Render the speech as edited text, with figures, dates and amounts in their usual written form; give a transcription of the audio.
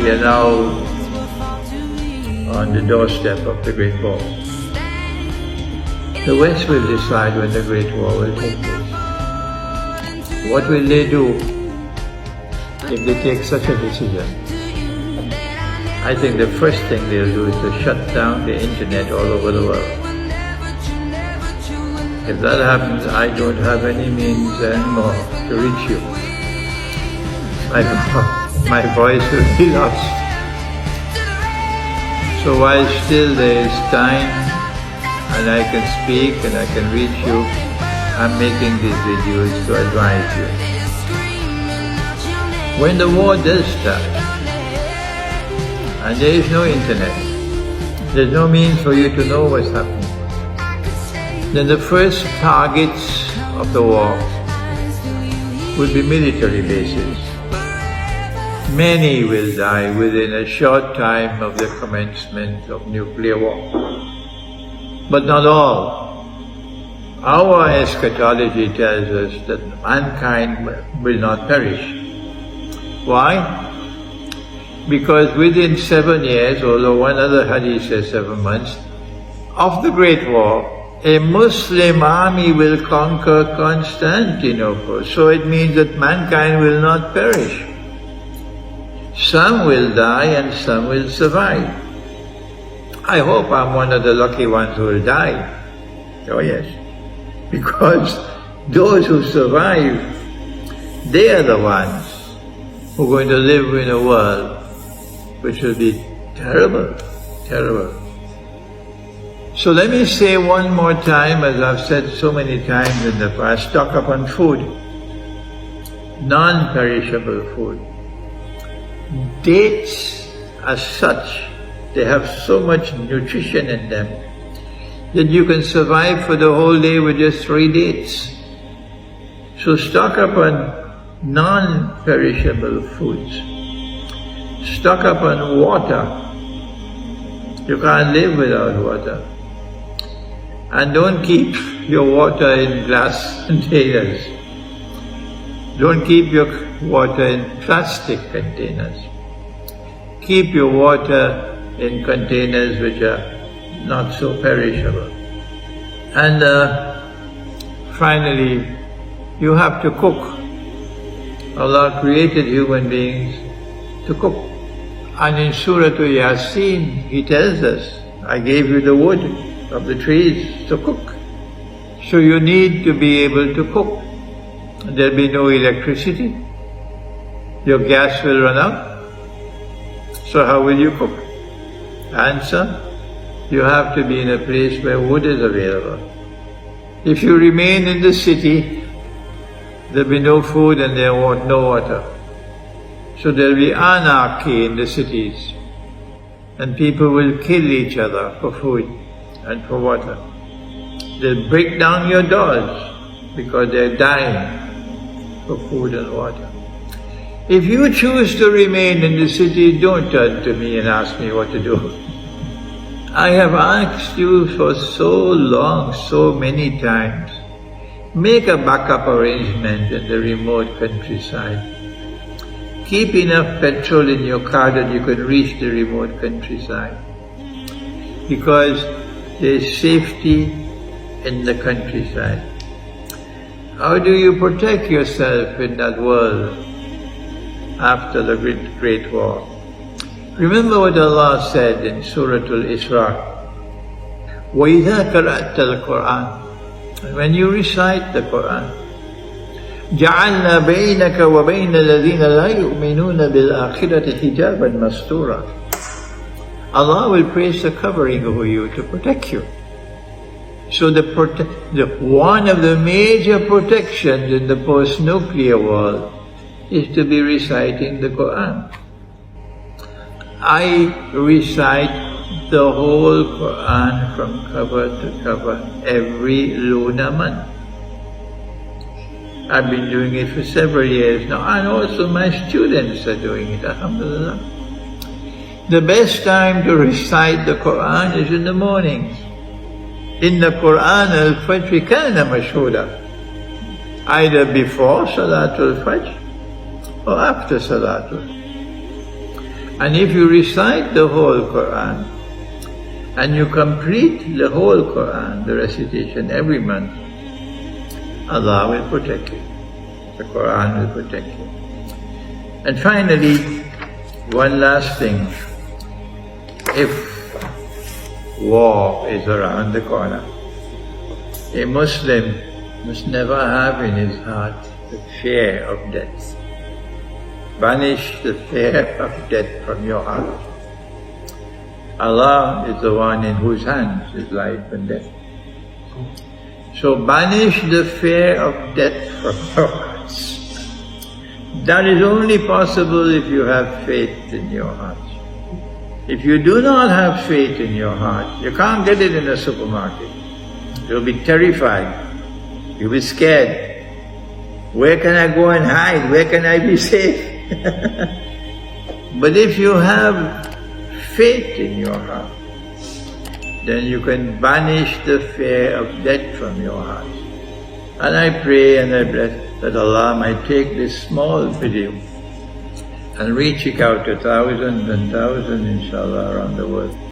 We are now on the doorstep of the Great War. The West will decide when the Great War will take place. What will they do if they take such a decision? I think the first thing they'll do is to shut down the internet all over the world. If that happens, I don't have any means anymore to reach you. My voice will be lost. So while still there is time and I can speak and I can reach you, I'm making these videos to advise you. When the war does start, and there is no internet, there's no means for you to know what's happening, then the first targets of the war would be military bases. Many will die within a short time of the commencement of nuclear war. But not all. Our eschatology tells us that mankind will not perish. Why? Because within 7 years, although one other hadith says 7 months, of the Great War, a Muslim army will conquer Constantinople. So it means that mankind will not perish. Some will die and some will survive. I hope I'm one of the lucky ones who will die. Oh yes. Because those who survive, they are the ones who are going to live in a world which will be terrible, terrible. So let me say one more time, as I've said so many times in the past, stock up on food. Non-perishable food. Dates as such, they have so much nutrition in them that you can survive for the whole day with just 3 dates. So stock up on non-perishable foods. Stock up on water. You can't live without water. And don't keep your water in glass containers. Don't keep your water in plastic containers. Keep your water in containers which are not so perishable. And finally, you have to cook. Allah created human beings to cook. And in Surah Yasin, He tells us, I gave you the wood of the trees to cook. So you need to be able to cook. There'll be no electricity. Your gas will run out. So how will you cook? Answer, you have to be in a place where wood is available. If you remain in the city, there'll be no food and there won't no water. So there'll be anarchy in the cities. And people will kill each other for food and for water. They'll break down your doors because they're dying for food and water. If you choose to remain in the city, don't turn to me and ask me what to do. I have asked you for so long, so many times, make a backup arrangement in the remote countryside. Keep enough petrol in your car that you can reach the remote countryside. Because there is safety in the countryside. How do you protect yourself in that world after the great war? Remember what Allah said in Surah Al-Isra. وَإِذَا قَرَأْتَ الْقُرْآنَ, when you recite the Qur'an, جَعَلْنَا بَيْنَكَ وَبَيْنَ الَّذِينَ لَا يُؤْمِنُونَ بِالْآخِرَةِ حِجَابًا مَسْتُورًا. Allah will place a covering over you to protect you. So one of the major protections in the post-nuclear world is to be reciting the Qur'an. I recite the whole Qur'an from cover to cover every lunar month. I've been doing it for several years now, and also my students are doing it, alhamdulillah. The best time to recite the Qur'an is in the mornings. In the Qur'an, al-Fajr kana mashhuda, either before Salatul Fajr or after Salatul. And if you recite the whole Quran, and you complete the whole Quran, the recitation every month, Allah will protect you. The Quran will protect you. And finally, one last thing. If war is around the corner, a Muslim must never have in his heart the fear of death. Banish the fear of death from your heart. Allah is the one in whose hands is life and death. So banish the fear of death from your hearts. That is only possible if you have faith in your heart. If you do not have faith in your heart, you can't get it in a supermarket. You'll be terrified. You'll be scared. Where can I go and hide? Where can I be safe? But if you have faith in your heart, then you can banish the fear of death from your heart. And I pray and I bless that Allah might take this small video and reach it out to thousands and thousands, inshallah, around the world.